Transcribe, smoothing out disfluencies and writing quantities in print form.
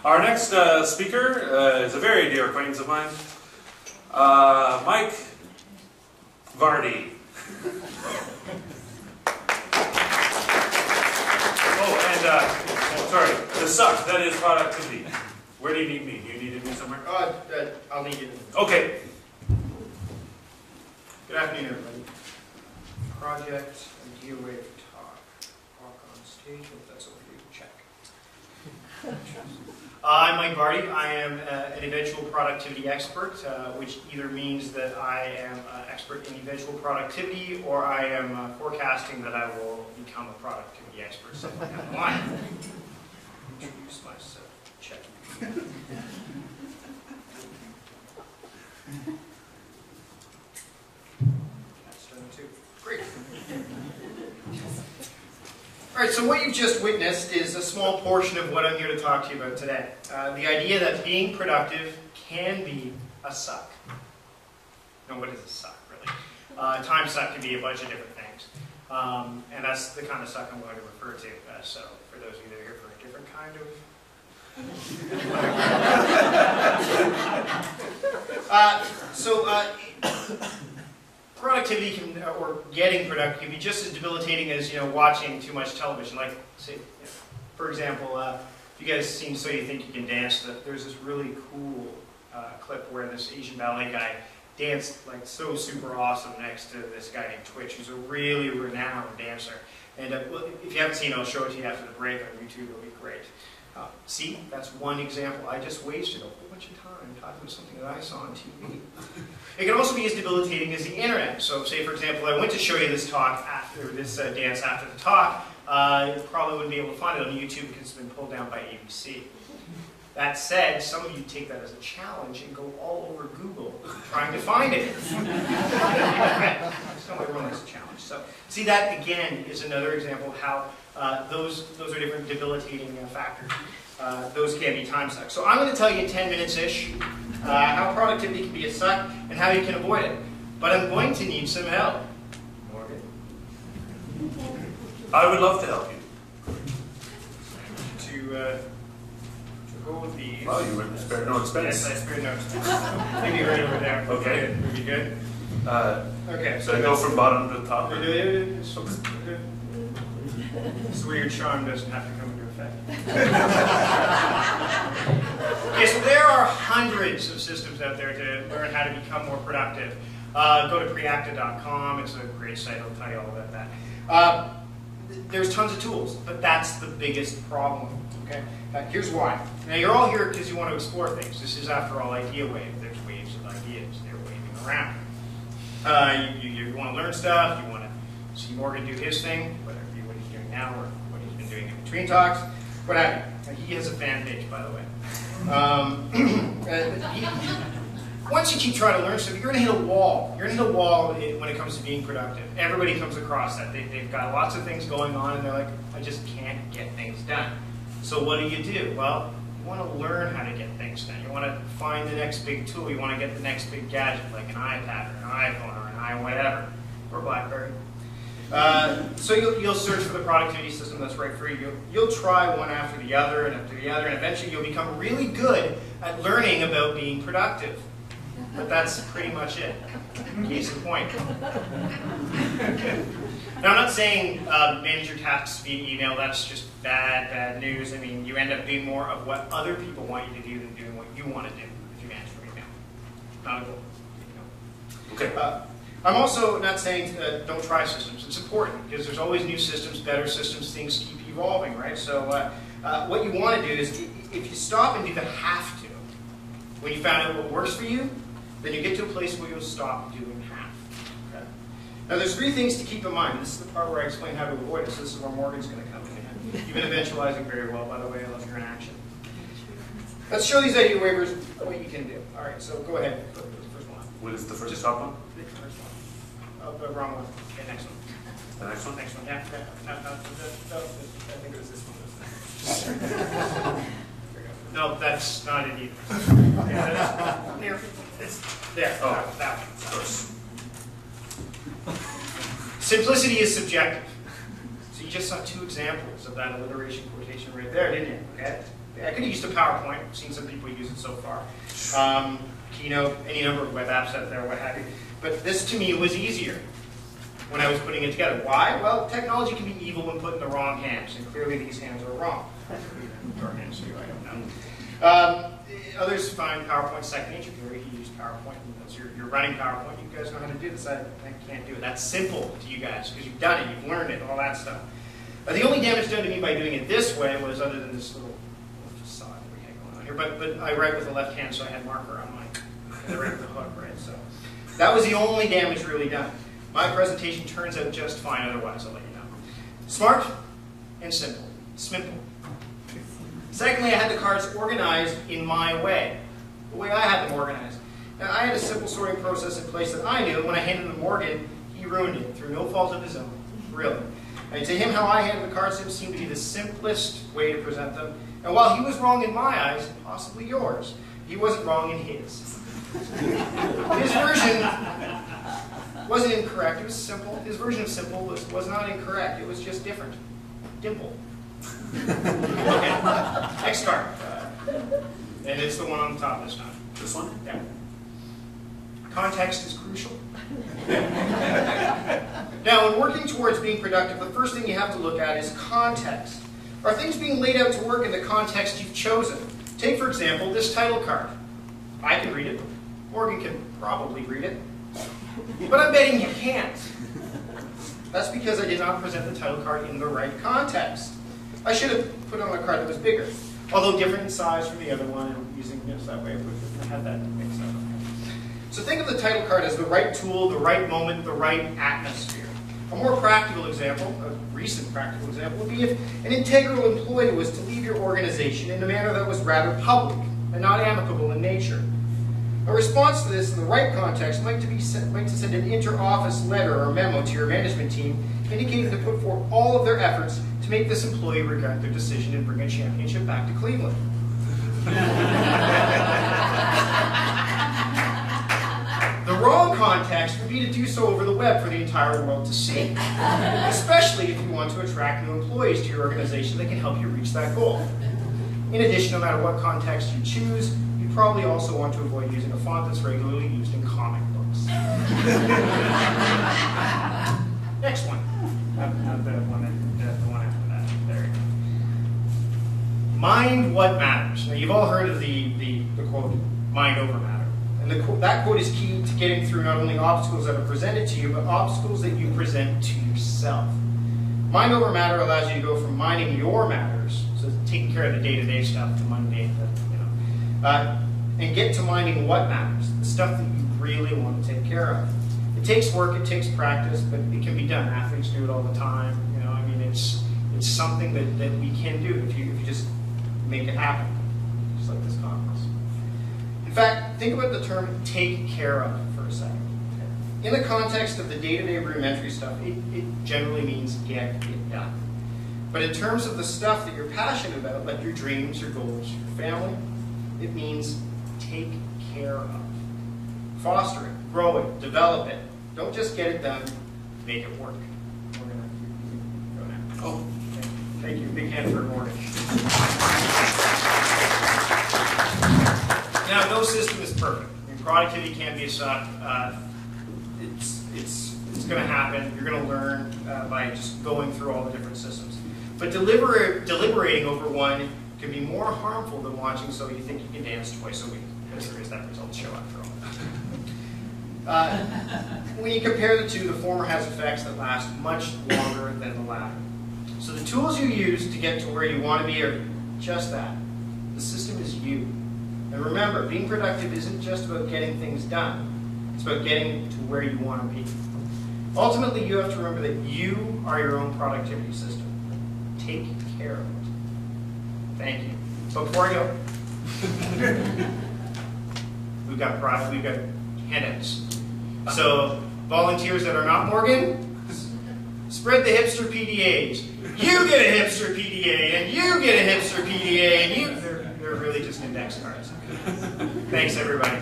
Our next speaker is a very dear acquaintance of mine, Mike Vardy. Oh, and sorry, the suck, that is productivity. Where do you need me? Do you need me somewhere? I'll need you. Okay. Good afternoon, everybody. Project Idea Wave Talk. Walk on stage, if that's over here, check. I'm Mike Vardy. I am an eventual productivity expert, which either means that I am an expert in eventual productivity or I am forecasting that I will become a productivity expert somewhere down the line. Introduce myself. Check. That's done too. Great. All right, so what you've just witnessed is a small portion of what I'm here to talk to you about today. The idea that being productive can be a suck. Now, what is a suck, really? Time suck can be a bunch of different things. And that's the kind of suck I'm going to refer to. So, for those of you that are here for a different kind of... productivity can, or getting productive, can be just as debilitating as watching too much television. Like, say, for example, if you guys seen So You Think You Can Dance, there's this really cool clip where this Asian ballet guy danced like so super awesome next to this guy named Twitch, who's a really renowned dancer. And if you haven't seen it, I'll show it to you after the break on YouTube. It'll be great. See, that's one example. I just wasted a whole bunch of time talking about something that I saw on TV. It can also be as debilitating as the internet. So say, for example, I went to show you this talk after this dance after the talk. You probably wouldn't be able to find it on YouTube because it's been pulled down by ABC. That said, some of you take that as a challenge and go all over Google trying to find it. So everyone likes a challenge. So see, that again is another example of how those are different debilitating factors. Those can be time sucks. So I'm going to tell you in 10 minutes-ish how productivity can be a suck and how you can avoid it. But I'm going to need some help. Morgan? I would love to help you. To hold these. Well, you would spare no expense. Yes, I spared no expense. Maybe right over there. Okay. Would be good? Okay. So I go from bottom to top? This is where your charm doesn't have to come into effect. Okay, so there are hundreds of systems out there to learn how to become more productive. Go to preacta.com. It's a great site. It'll tell you all about that. There's tons of tools, but that's the biggest problem. Okay? Here's why. Now, you're all here because you want to explore things. This is, after all, Idea Wave. There's waves of ideas. They're waving around. You want to learn stuff. You want to see Morgan do his thing, whether it be what he's doing now or what he's been doing in between talks. What have you. He has a fan page, by the way. Once you keep trying to learn stuff, you're going to hit a wall. You're going to hit a wall when it comes to being productive. Everybody comes across that. They've got lots of things going on, and they're like, I just can't get things done. So what do? Well, you want to learn how to get things done. You want to find the next big tool. You want to get the next big gadget, like an iPad or an iPhone or an whatever, or BlackBerry. So you'll search for the productivity system that's right for you. You'll try one after the other, and eventually you'll become really good at learning about being productive. But that's pretty much it. Case in point. Now, I'm not saying manage your tasks via email. That's just bad news. I mean, you end up doing more of what other people want you to do than doing what you want to do if you manage your email. Not a goal. Okay. I'm also not saying don't try systems. It's important because there's always new systems, better systems. Things keep evolving, right? So what you want to do is, if you stop and do the have to, when you found out what works for you, then you get to a place where you'll stop doing half. Okay? Now, there's three things to keep in mind. This is the part where I explain how to avoid it. So this is where Morgan's going to come in. You've been eventualizing very well, by the way. I love your inaction. Let's show these idea waivers what you can do. All right, so go ahead. Go to the first one. What is the first top one? The first one. Oh, the wrong one. Okay, next one. The next one? Next one, yeah. No, I think it was this one. No, that's not it either. Yeah, there. There. Oh, that one. Of course. Simplicity is subjective. So you just saw two examples of that alliteration quotation right there, didn't you? Okay. I could have used a PowerPoint. I've seen some people use it so far. Keynote, any number of web apps out there, what have you. But this, to me, was easier when I was putting it together. Why? Well, technology can be evil when put in the wrong hands, and clearly these hands are wrong. Or hands too, I don't know. Others find PowerPoint second nature. If you're already used PowerPoint, and you're running PowerPoint, you guys know how to do this. I can't do it. That's simple to you guys, because you've done it, you've learned it, all that stuff. The only damage done to me by doing it this way was, other than this little facade that we had going on here, but I write with the left hand, so I had marker on mine. And I write with the hook, right? So that was the only damage really done. My presentation turns out just fine otherwise, I'll let you know. Smart and simple. Simple. Secondly, I had the cards organized in my way, the way I had them organized. Now, I had a simple sorting process in place that I knew, and when I handed them to Morgan, he ruined it through no fault of his own. Really. And to him, how I handled the cards seemed to be the simplest way to present them. And while he was wrong in my eyes, and possibly yours, he wasn't wrong in his. His version wasn't incorrect, it was simple. His version of simple was not incorrect, it was just different. Dimple. Okay, next card. And it's the one on the top this time. This one? Yeah. Context is crucial. Now, when working towards being productive, the first thing you have to look at is context. Are things being laid out to work in the context you've chosen? Take, for example, this title card. I can read it. Morgan can probably read it. But I'm betting you can't. That's because I did not present the title card in the right context. I should have put on a card that was bigger, although different in size from the other one, and using this that way, I would have had that mixed up. So think of the title card as the right tool, the right moment, the right atmosphere. A more practical example, a recent practical example, would be if an integral employee was to leave your organization in a manner that was rather public and not amicable in nature. A response to this in the right context might to send an inter-office letter or memo to your management team indicating to put forth all of their efforts to make this employee regret their decision and bring a championship back to Cleveland. The wrong context would be to do so over the web for the entire world to see, especially if you want to attract new employees to your organization that can help you reach that goal. In addition, no matter what context you choose, you probably also want to avoid using a font that's regularly used in comic books. Next one. The one after that. There you go. Mind what matters. Now, you've all heard of the quote, mind over matter. And that quote is key to getting through not only obstacles that are presented to you, but obstacles that you present to yourself. Mind over matter allows you to go from minding your matters, so taking care of the day-to-day stuff, the mundane, and get to minding what matters, the stuff that you really want to take care of. It takes work, it takes practice, but it can be done. Athletes do it all the time. I mean, it's something that we can do if you just make it happen, just like this conference. In fact, think about the term "take care of" for a second. In the context of the day-to-day rudimentary stuff, it generally means get it done. But in terms of the stuff that you're passionate about, like your dreams, your goals, your family, it means take care of. Foster it, grow it, develop it. Don't just get it done, make it work. We're going to go now. Oh, thank you. Big hand for Morgan. Now, no system is perfect. I mean, productivity can't be a suck. It's going to happen. You're going to learn by just going through all the different systems. But deliberating over one can be more harmful than watching So You Think You Can Dance twice a week, because there is that results show after all. When you compare the two, the former has effects that last much longer than the latter. So the tools you use to get to where you want to be are just that. The system is you. And remember, being productive isn't just about getting things done. It's about getting to where you want to be. Ultimately, you have to remember that you are your own productivity system. Take care of it. Thank you. So before I go, we've got handouts. So volunteers that are not Morgan, spread the hipster PDAs. You get a hipster PDA, and you get a hipster PDA, and they're really just index cards. Thanks, everybody.